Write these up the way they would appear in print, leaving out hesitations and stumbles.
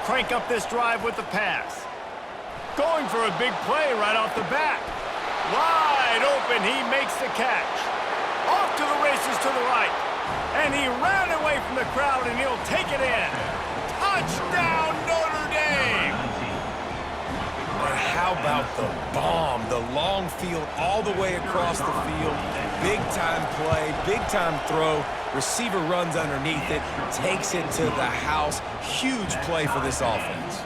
crank up this drive with the pass. Going for a big play right off the bat. Wide open, he makes the catch. Off to the races to the right. And he ran away from the crowd, and he'll take it in. Touchdown, Notre Dame! But how about the bomb? The long field all the way across the field. Big-time play, big-time throw. Receiver runs underneath it, takes it to the house. Huge play for this offense.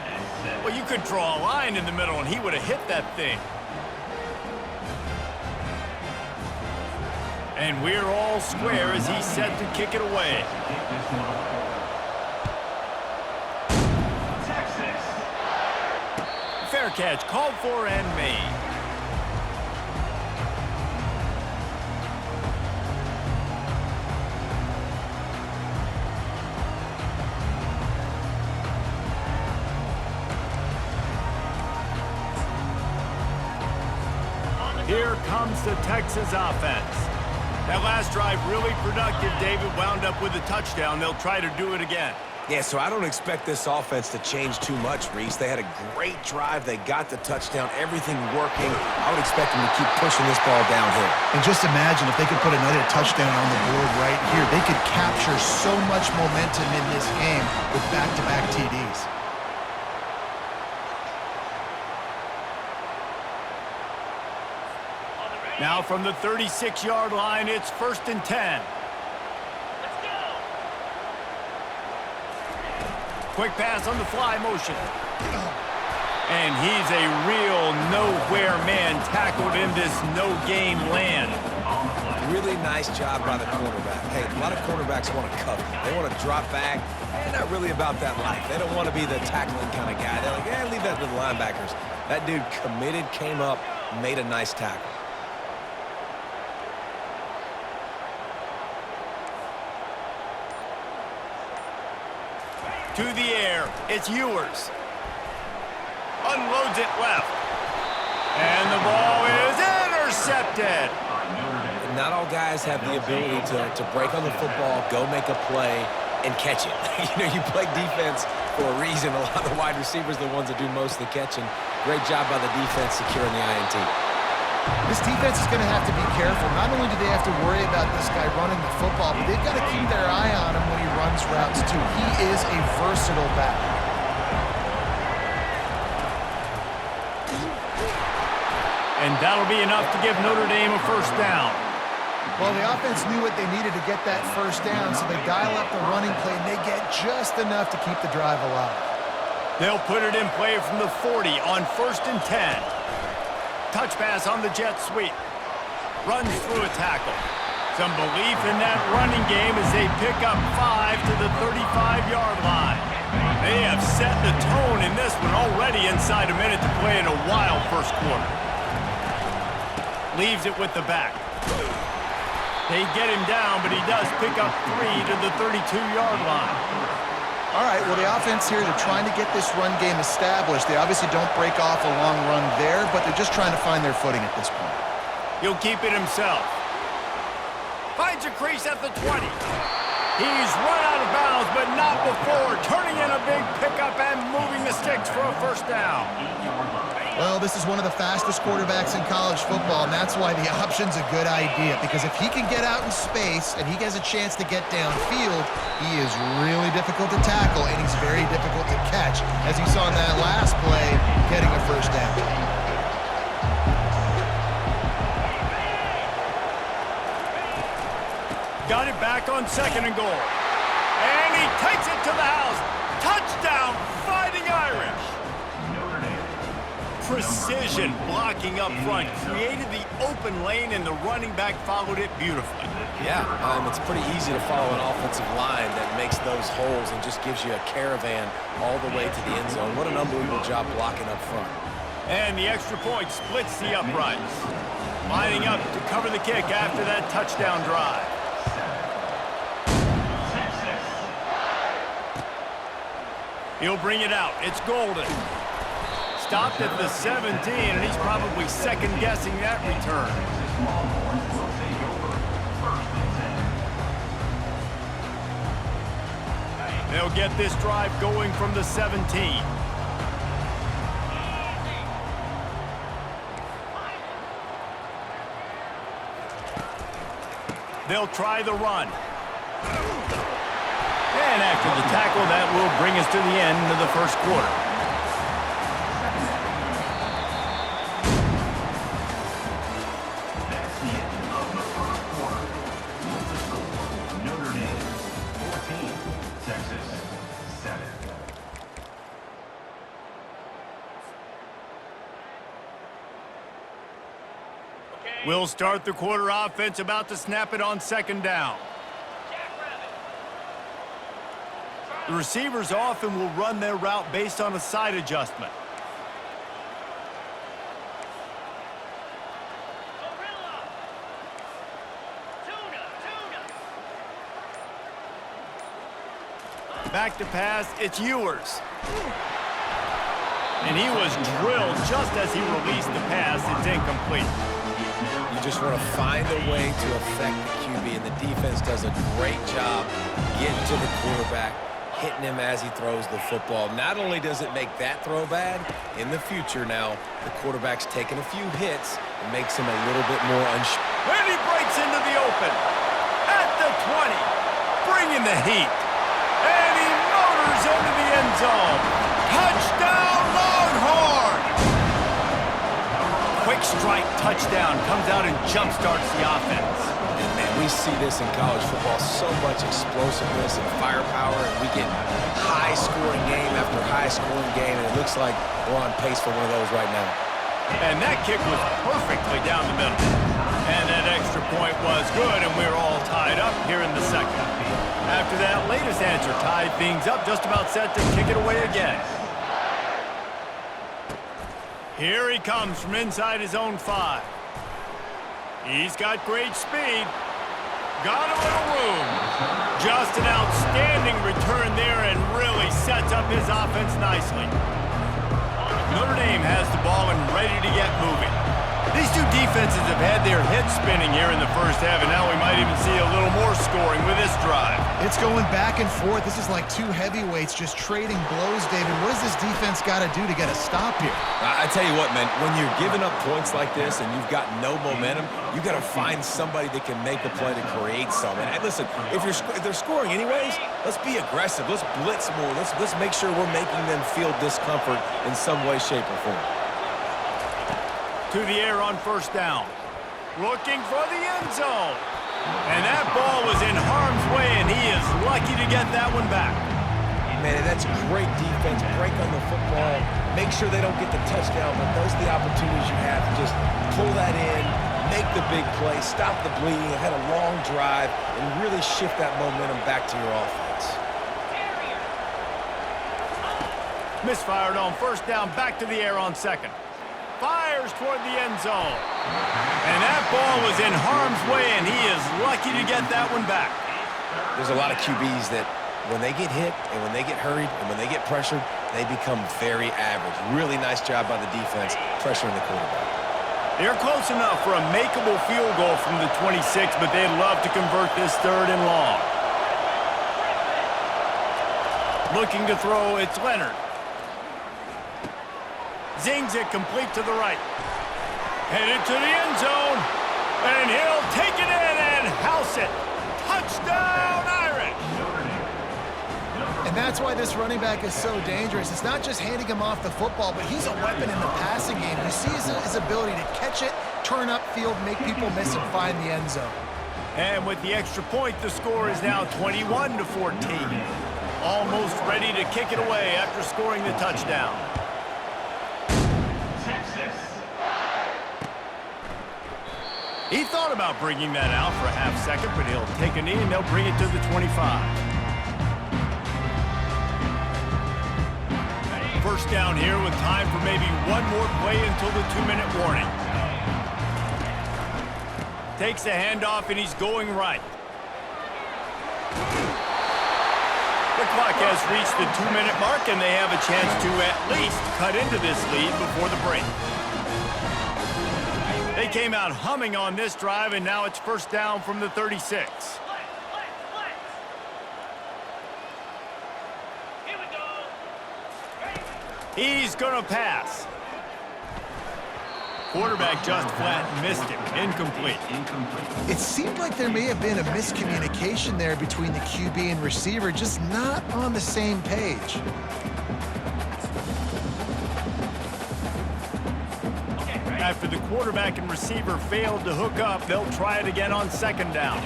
Well, you could draw a line in the middle, and he would have hit that thing. And we're all square as he's set to kick it away. Fair catch, called for and made. Here comes the Texas offense. That last drive really productive. David wound up with a touchdown. They'll try to do it again. Yeah, so I don't expect this offense to change too much, Reese. They had a great drive. They got the touchdown, everything working. I would expect them to keep pushing this ball downhill. And just imagine if they could put another touchdown on the board right here. They could capture so much momentum in this game with back-to-back TDs. Now from the 36-yard line, it's 1st and 10. Quick pass on the fly motion. And he's a real nowhere man tackled in this no-gain land. Really nice job by the cornerback. Hey, a lot of cornerbacks want to cover. They want to drop back. They're not really about that life. They don't want to be the tackling kind of guy. They're like, yeah, leave that to the linebackers. That dude committed, came up, made a nice tackle. To the air, it's Ewers. Unloads it left. And the ball is intercepted. Not all guys have the ability to break on the football, go make a play, and catch it. You play defense for a reason. A lot of the wide receivers are the ones that do most of the catching. Great job by the defense securing the INT. This defense is going to have to be careful. Not only do they have to worry about this guy running the football, but they've got to keep their eye on him when he runs routes, too. He is a versatile back. And that'll be enough to give Notre Dame a 1st down. Well, the offense knew what they needed to get that 1st down, so they dial up the running play, and they get just enough to keep the drive alive. They'll put it in play from the 40 on 1st and 10. Touch pass on the jet sweep. Runs through a tackle. Some belief in that running game as they pick up 5 to the 35-yard line. They have set the tone in this one already inside a minute to play in a wild 1st quarter. Leaves it with the back. They get him down, but he does pick up 3 to the 32-yard line. All right, well, the offense here, they're trying to get this run game established. They obviously don't break off a long run there, but they're just trying to find their footing at this point. He'll keep it himself. Finds a crease at the 20. He's run out of bounds, but not before turning in a big pickup and moving the sticks for a 1st down. Well, this is one of the fastest quarterbacks in college football, and that's why the option's a good idea, because if he can get out in space and he has a chance to get downfield, he is really difficult to tackle, and he's very difficult to catch, as you saw in that last play, getting a 1st down. Got it back on 2nd and goal. And he takes it to the house. Touchdown, Fighting Irish. Precision blocking up front created the open lane, and the running back followed it beautifully. Yeah, it's pretty easy to follow an offensive line that makes those holes and just gives you a caravan all the way to the end zone. What an unbelievable job blocking up front. And the extra point splits the uprights. Lining up to cover the kick after that touchdown drive. He'll bring it out. It's Golden. Stopped at the 17, and he's probably second-guessing that return. They'll They'll get this drive going from the 17. They'll try the run. And after the tackle, that will bring us to the end of the first quarter. We'll start the quarter offense, about to snap it on second down. The receivers often will run their route based on a side adjustment. Back to pass, it's Ewers. And he was drilled just as he released the pass. It's incomplete. You just want to find a way to affect the QB, and the defense does a great job getting to the quarterback, hitting him as he throws the football. Not only does it make that throw bad, in the future now, the quarterback's taking a few hits and makes him a little bit more unsure. And he breaks into the open. At the 20, bringing the heat. And he motors into the end zone. Touchdown, Longhorn! Quick strike touchdown comes out and jump-starts the offense. And, man, we see this in college football, so much explosiveness and firepower, and we get high-scoring game after high-scoring game, and it looks like we're on pace for one of those right now. And that kick was perfectly down the middle. And that extra point was good, and we're all tied up here in the second. After that latest answer tied things up, just about set to kick it away again. Here he comes from inside his own 5. He's got great speed. Got a little room. Just an outstanding return there and really sets up his offense nicely. Notre Dame has the ball and ready to get moving. These two defenses have had their heads spinning here in the first half, and now we might even see a little more scoring with this drive. It's going back and forth. This is like two heavyweights just trading blows, David. What does this defense got to do to get a stop here? I tell you what, man, when you're giving up points like this and you've got no momentum, you got to find somebody that can make a play to create something. And listen, if they're scoring anyways, let's be aggressive. Let's blitz more. Let's make sure we're making them feel discomfort in some way, shape, or form. To the air on first down. Looking for the end zone. And that ball was in harm's way, and he is lucky to get that one back. Man, that's great defense. Break on the football. Make sure they don't get the touchdown, but those are the opportunities you have to just pull that in, make the big play, stop the bleeding, had a long drive, and really shift that momentum back to your offense. Misfired on first down, back to the air on second. Fires toward the end zone. And that ball was in harm's way, and he is lucky to get that one back. There's a lot of QBs that when they get hit and when they get hurried and when they get pressured, they become very average. Really nice job by the defense pressuring the quarterback. They're close enough for a makeable field goal from the 26, but they'd love to convert this third and long. Looking to throw, it's Leonard. Zings it complete to the right. Headed to the end zone. And he'll take it in and house it. Touchdown, Irish! And that's why this running back is so dangerous. It's not just handing him off the football, but he's a weapon in the passing game. You see his ability to catch it, turn upfield, make people miss and find the end zone. And with the extra point, the score is now 21-14. Almost ready to kick it away after scoring the touchdown. He thought about bringing that out for a half second, but he'll take a knee and they'll bring it to the 25. First down here with time for maybe one more play until the 2-minute warning. Takes the handoff and he's going right. The clock has reached the 2-minute mark and they have a chance to at least cut into this lead before the break. They came out humming on this drive, and now it's first down from the 36. He's going to pass. Quarterback just flat missed him. Incomplete. It seemed like there may have been a miscommunication there between the QB and receiver, just not on the same page. After the quarterback and receiver failed to hook up, they'll try it again on second down.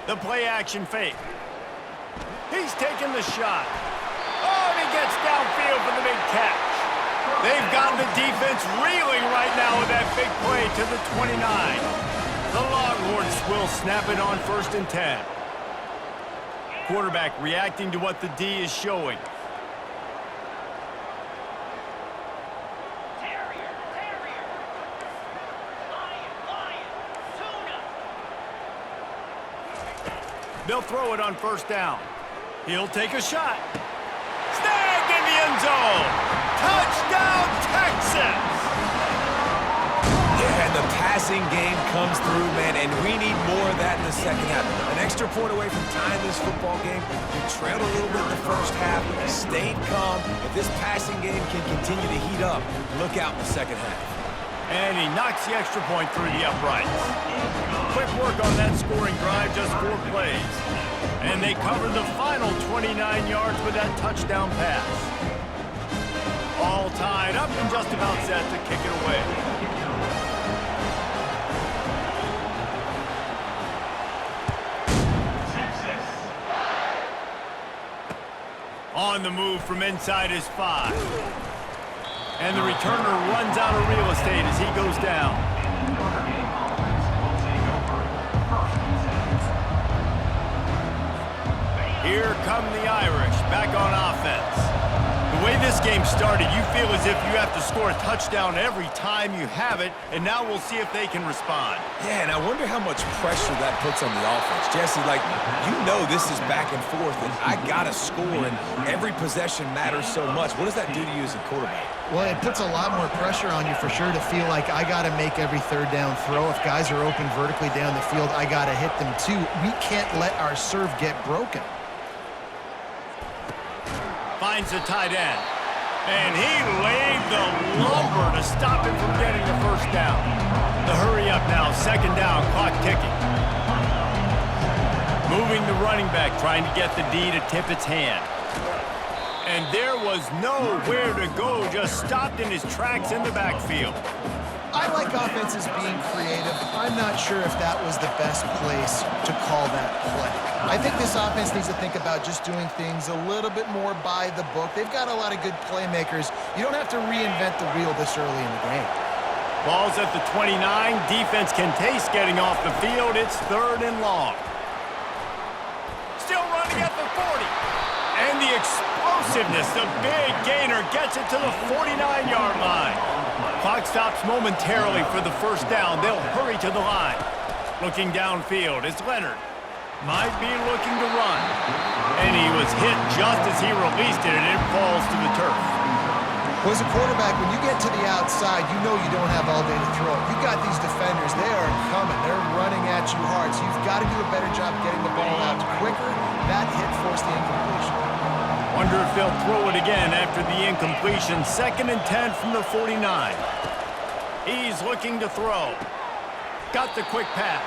The play action fake. He's taking the shot. Oh, and he gets downfield for the big catch. They've got the defense reeling right now with that big play to the 29. The Longhorns will snap it on 1st and 10. Quarterback reacting to what the D is showing. They'll throw it on 1st down. He'll take a shot. Snagged in the end zone. Touchdown, Texas! Yeah, and the passing game comes through, man, and we need more of that in the second half. An extra point away from tying this football game. You trailed a little bit in the first half, stayed calm. If this passing game can continue to heat up, look out in the second half. And he knocks the extra point through the uprights. Quick work on that scoring drive, just 4 plays. And they covered the final 29 yards with that touchdown pass. All tied up and just about set to kick it away. On the move from inside his 5. And the returner runs out of real estate as he goes down. Here come the Irish, back on offense. The way this game started, you feel as if you have to score a touchdown every time you have it, and now we'll see if they can respond. Yeah, and I wonder how much pressure that puts on the offense. Jesse, like, you know this is back and forth, and I got to score, and every possession matters so much. What does that do to you as a quarterback? Well, it puts a lot more pressure on you for sure to feel like I got to make every 3rd down throw. If guys are open vertically down the field, I got to hit them too. We can't let our serve get broken. Finds the tight end. And he laid the lumber to stop him from getting the 1st down. The hurry up now, 2nd down, clock ticking. Moving the running back, trying to get the D to tip its hand. And there was nowhere to go, just stopped in his tracks in the backfield. I like offenses being creative. I'm not sure if that was the best place to call that play. I think this offense needs to think about just doing things a little bit more by the book. They've got a lot of good playmakers. You don't have to reinvent the wheel this early in the game. Ball's at the 29. Defense can taste getting off the field. It's 3rd and long. Still running at the 40. And the explosiveness, the big gainer gets it to the 49-yard line. Clock stops momentarily for the 1st down. They'll hurry to the line. Looking downfield is Leonard. Might be looking to run. And he was hit just as he released it, and it falls to the turf. Well, as a quarterback, when you get to the outside, you know you don't have all day to throw. You got these defenders. They are coming. They're running at you hard. So you've got to do a better job getting the ball out quicker. That hit forced the incompletion. Wonder if they'll throw it again after the incompletion. 2nd and 10 from the 49. He's looking to throw. Got the quick pass.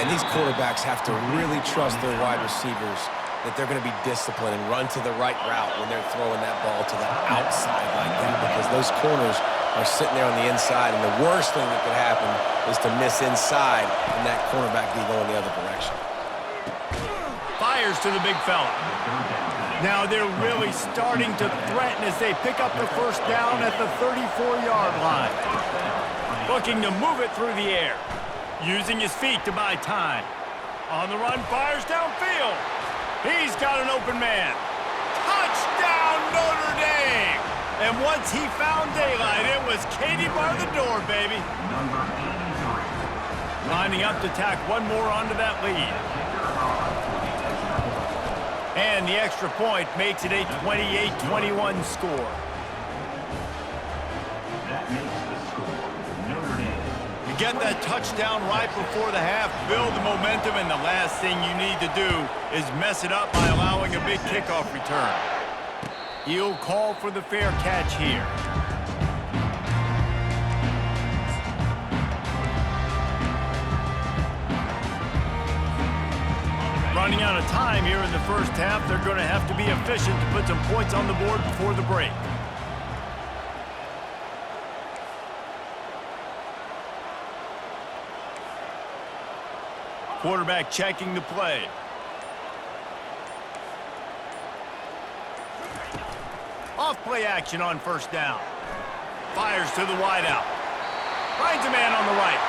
And these quarterbacks have to really trust their wide receivers that they're going to be disciplined and run to the right route when they're throwing that ball to the outside like that, because those corners are sitting there on the inside, and the worst thing that could happen is to miss inside and that cornerback be going the other direction. Fires to the big fella. Now they're really starting to threaten as they pick up the 1st down at the 34-yard line. Looking to move it through the air. Using his feet to buy time. On the run, fires downfield. He's got an open man. Touchdown, Notre Dame! And once he found daylight, it was Katie bar the door, baby. Lining up to tack one more onto that lead. And the extra point makes it a 28-21 score. get that touchdown right before the half, build the momentum, and the last thing you need to do is mess it up by allowing a big kickoff return. He'll call for the fair catch here. Running out of time here in the first half, they're going to have to be efficient to put some points on the board before the break. Quarterback checking the play. Off play action on first down. Fires to the wideout. Finds a man on the right.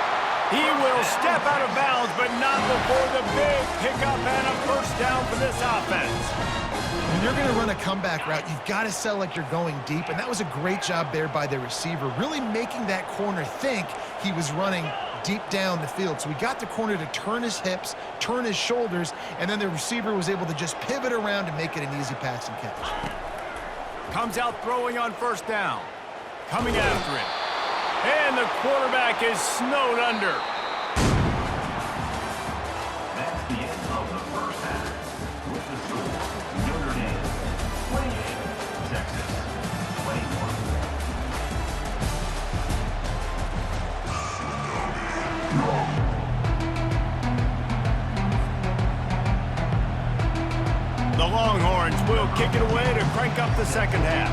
He will step out of bounds, but not before the big pickup and a first down for this offense. When you're going to run a comeback route, you've got to sell like you're going deep, and that was a great job there by the receiver, really making that corner think he was running deep down the field. So he got the corner to turn his hips, turn his shoulders, and then the receiver was able to just pivot around and make it an easy pass and catch. Comes out throwing on first down. Coming after it. And the quarterback is snowed under. That's the end of the first half. With the score, Notre Dame 28, Texas 21. The Longhorns will kick it away to crank up the second half.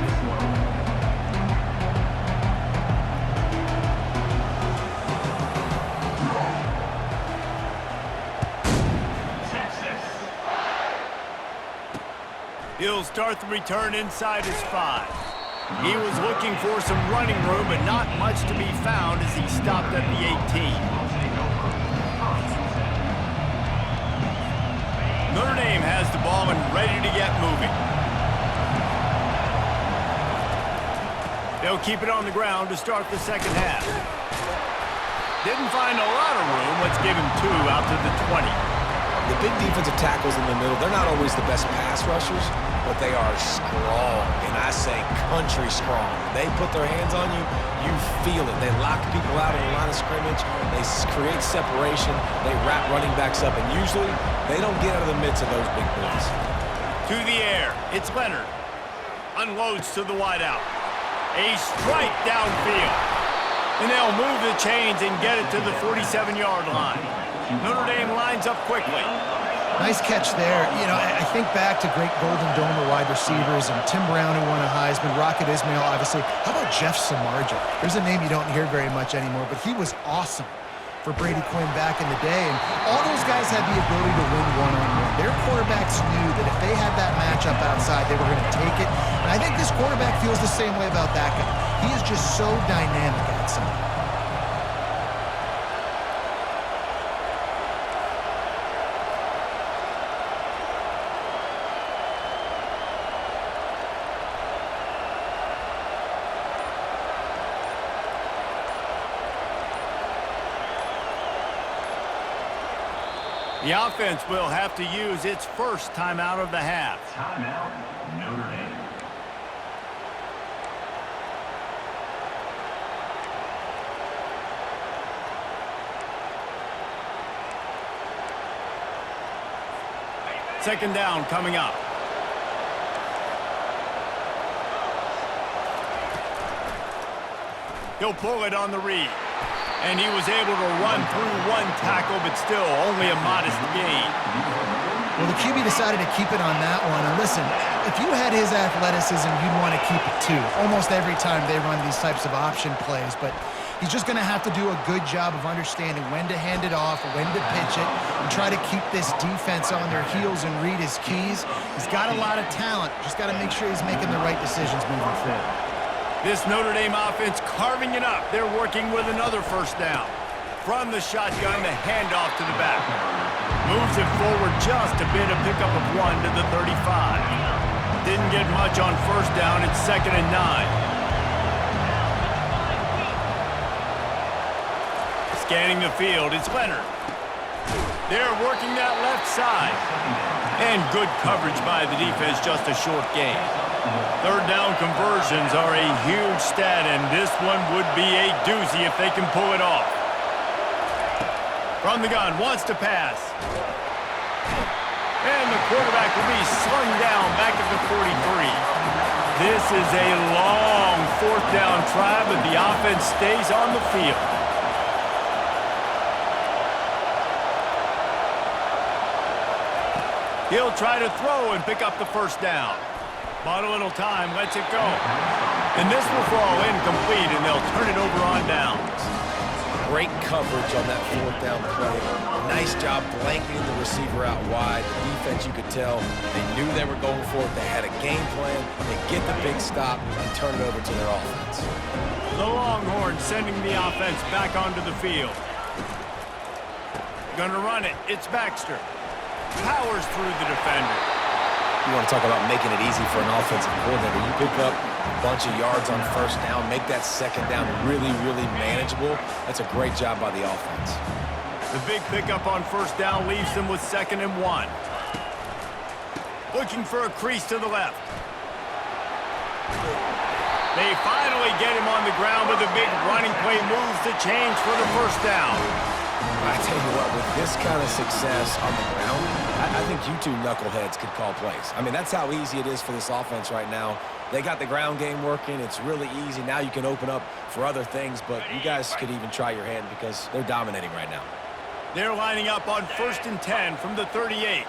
He'll start the return inside his 5. He was looking for some running room, but not much to be found as he stopped at the 18. Notre Dame has the ball and ready to get moving. They'll keep it on the ground to start the second half. Didn't find a lot of room. Let's give him 2 out to the 20. The big defensive tackles in the middle, they're not always the best pass rushers, but they are strong, and I say country strong. They put their hands on you, you feel it. They lock people out in the line of scrimmage. They create separation. They wrap running backs up, and usually they don't get out of the midst of those big boys. To the air, it's Leonard. Unloads to the wideout. A strike downfield. And they'll move the chains and get it to the 47-yard line. Notre Dame lines up quickly. Nice catch there. You know, I think back to great Golden Dome wide receivers and Tim Brown, who won a Heisman, Rocket Ismail, obviously. How about Jeff Samardzija? There's a name you don't hear very much anymore, but he was awesome for Brady Quinn back in the day. And all those guys had the ability to win one-on-one. Their quarterbacks knew that if they had that matchup outside, they were going to take it. And I think this quarterback feels the same way about that guy. He is just so dynamic outside. The offense will have to use its first timeout of the half. Timeout, Notre Dame. Second down coming up. He'll pull it on the read. And he was able to run through one tackle, but still only a modest gain. Well, the QB decided to keep it on that one. And listen, if you had his athleticism, you'd want to keep it too. Almost every time they run these types of option plays. But he's just going to have to do a good job of understanding when to hand it off, when to pitch it, and try to keep this defense on their heels and read his keys. He's got a lot of talent. Just got to make sure he's making the right decisions moving forward. This Notre Dame offense carving it up. They're working with another first down. From the shotgun, the handoff to the back. Moves it forward just a bit, a pickup of 1 to the 35. Didn't get much on first down. It's 2nd and 9. Scanning the field, it's Leonard. They're working that left side. And good coverage by the defense, just a short gain. Third down conversions are a huge stat, and this one would be a doozy if they can pull it off. From the gun, wants to pass. And the quarterback will be slung down back at the 43. This is a long fourth down try, but the offense stays on the field. He'll try to throw and pick up the first down. Bought a little time, lets it go. And this will fall incomplete, and they'll turn it over on downs. Great coverage on that fourth down play. Nice job blanketing the receiver out wide. The defense, you could tell, they knew they were going for it. They had a game plan. They get the big stop and turn it over to their offense. The Longhorns sending the offense back onto the field. Gonna run it. It's Baxter. Powers through the defender. You want to talk about making it easy for an offensive coordinator. You pick up a bunch of yards on first down, make that second down really, really manageable. That's a great job by the offense. The big pickup on first down leaves them with 2nd and 1. Looking for a crease to the left. They finally get him on the ground with a big running play moves the change for the first down. I tell you what, with this kind of success on the ground, I think you two knuckleheads could call plays. I mean, that's how easy it is for this offense right now. They got the ground game working. It's really easy. Now you can open up for other things, but you guys could even try your hand because they're dominating right now. They're lining up on 1st and 10 from the 38.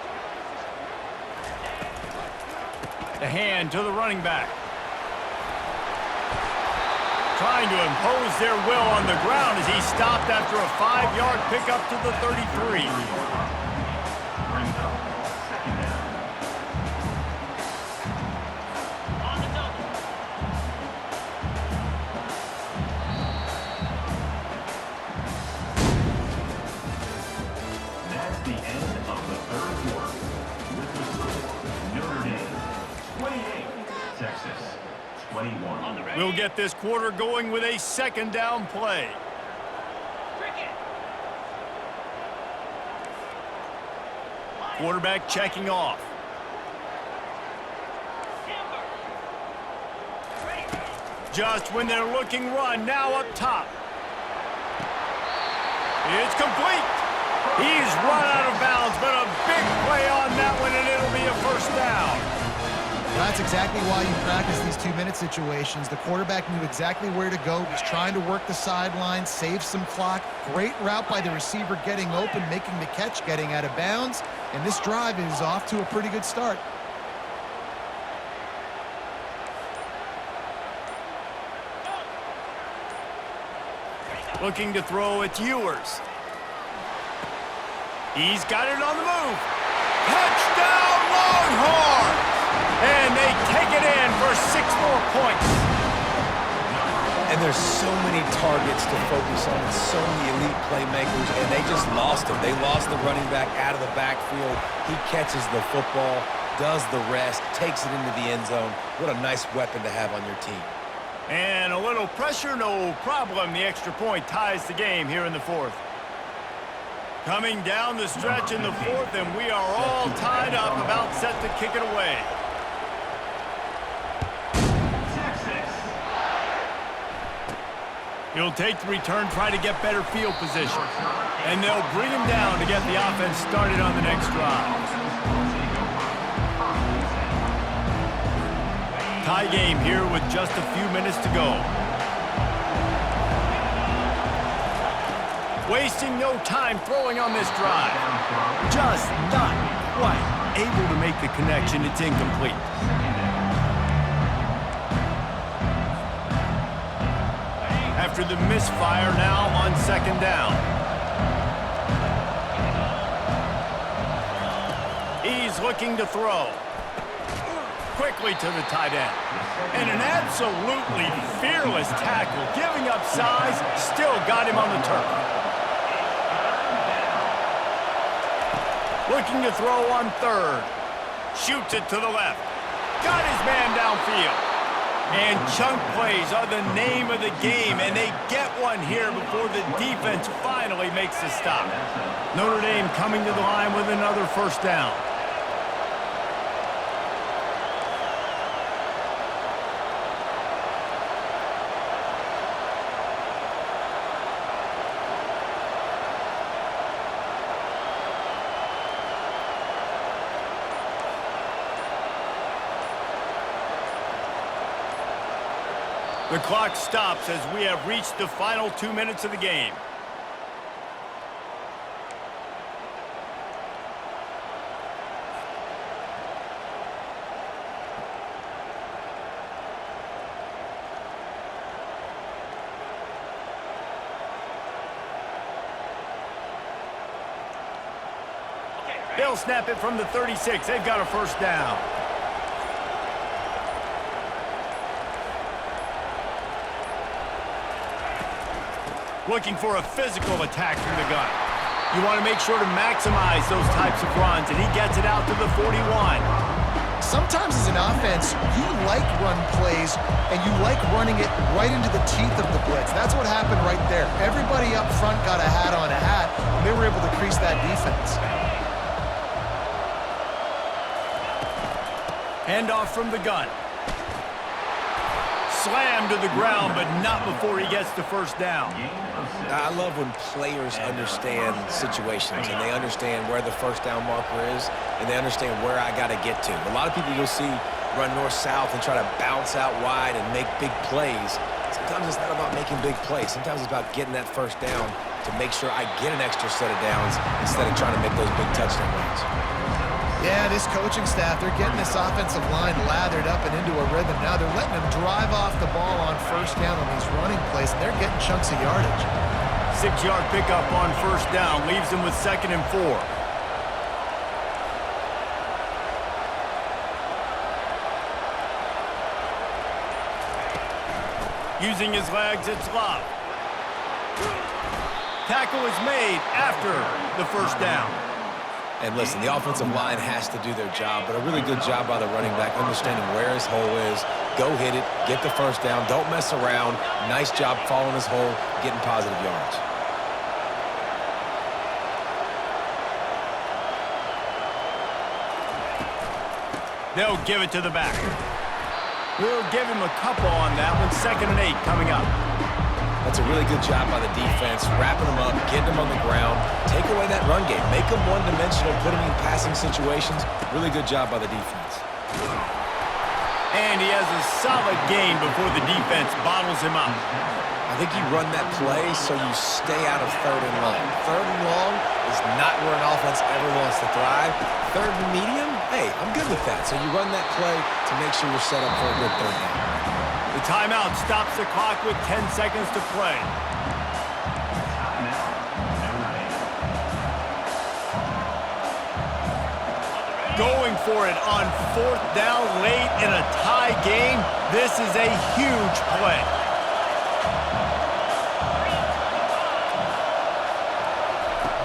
The hand to the running back. Trying to impose their will on the ground as he stopped after a 5-yard pickup to the 33. Brings up 2nd down. On the double. That's the end of the 3rd quarter. With the score, Notre Dame 28, Texas 21. We'll get this quarter going with a 2nd down play. Quarterback checking off. Just when they're looking run, now up top. It's complete. He's run out of bounds, but a big play on that one, and it'll be a first down. That's exactly why you practice these 2-minute situations. The quarterback knew exactly where to go. He's trying to work the sideline, save some clock. Great route by the receiver getting open, making the catch, getting out of bounds. And this drive is off to a pretty good start. Looking to throw, it's Ewers. He's got it on the move. Touchdown, Longhorns! And they take it in for 6 more points. And there's so many targets to focus on and so many elite playmakers, and they just lost him. They lost the running back out of the backfield. He catches the football, does the rest, takes it into the end zone. What a nice weapon to have on your team. And a little pressure, no problem. The extra point ties the game here in the 4th. Coming down the stretch in the 4th, and we are all tied up, about set to kick it away. He'll take the return, try to get better field position. And they'll bring him down to get the offense started on the next drive. Tie game here with just a few minutes to go. Wasting no time throwing on this drive. Just not quite able to make the connection. It's incomplete. After the misfire, now on 2nd down. He's looking to throw. Quickly to the tight end. And an absolutely fearless tackle, giving up size, still got him on the turf. Looking to throw on 3rd. Shoots it to the left. Got his man downfield. And chunk plays are the name of the game, and they get one here before the defense finally makes the stop. Notre Dame coming to the line with another first down. The clock stops as we have reached the final 2 minutes of the game. They'll snap it from the 36. They've got a first down. Looking for a physical attack from the gun. You want to make sure to maximize those types of runs, and he gets it out to the 41. Sometimes as an offense, you like run plays, and you like running it right into the teeth of the blitz. That's what happened right there. Everybody up front got a hat on a hat, and they were able to crease that defense. Handoff from the gun. Slam to the ground, but not before he gets the first down. I love when players understand situations and they understand where the first down marker is and they understand where I got to get to. A lot of people you'll see run north-south and try to bounce out wide and make big plays. Sometimes it's not about making big plays. Sometimes it's about getting that first down to make sure I get an extra set of downs instead of trying to make those big touchdown runs. Yeah, this coaching staff, they're getting this offensive line lathered up and into a rhythm. Now they're letting them drive off the ball on first down on these running plays, and they're getting chunks of yardage. 6-yard pickup on first down leaves them with 2nd and 4. Using his legs, it's Love. Tackle is made after the first down. And listen, the offensive line has to do their job, but a really good job by the running back, understanding where his hole is. Go hit it, get the first down, don't mess around. Nice job following his hole, getting positive yards. They'll give it to the back. We'll give him a couple on that one. 2nd and 8 coming up. That's a really good job by the defense, wrapping them up, getting them on the ground. Take away that run game. Make them one-dimensional, put them in passing situations. Really good job by the defense. And he has a solid game before the defense bottles him up. I think you run that play so you stay out of 3rd and long. 3rd and long is not where an offense ever wants to thrive. 3rd and medium, hey, I'm good with that. So you run that play to make sure you're set up for a good 3rd down. The timeout stops the clock with 10 seconds to play. Going for it on 4th down late in a tie game. This is a huge play.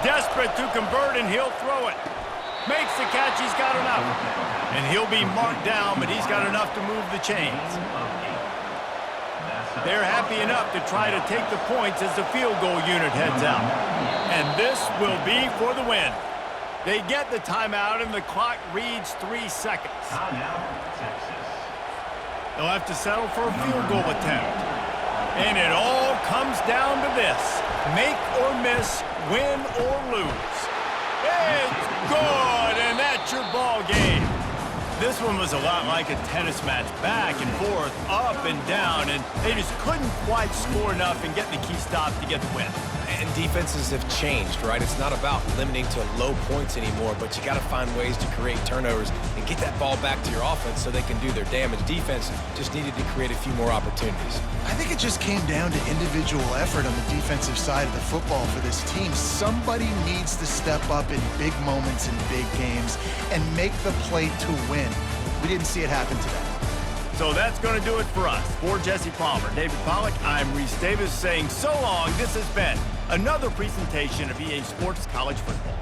Desperate to convert, and he'll throw it. Makes the catch, he's got enough. And he'll be marked down, but he's got enough to move the chains. They're happy enough to try to take the points as the field goal unit heads out. And this will be for the win. They get the timeout, and the clock reads 3 seconds. They'll have to settle for a field goal attempt. And it all comes down to this. Make or miss, win or lose. It's good, and that's your ball game. This one was a lot like a tennis match, back and forth, up and down, and they just couldn't quite score enough and get the key stop to get the win. And defenses have changed, right? It's not about limiting to low points anymore, but you got to find ways to create turnovers and get that ball back to your offense so they can do their damage. Defense just needed to create a few more opportunities. I think it just came down to individual effort on the defensive side of the football for this team. Somebody needs to step up in big moments in big games and make the play to win. We didn't see it happen today. So that's going to do it for us. For Jesse Palmer, David Pollack, I'm Reese Davis saying so long. This has been another presentation of EA Sports College Football.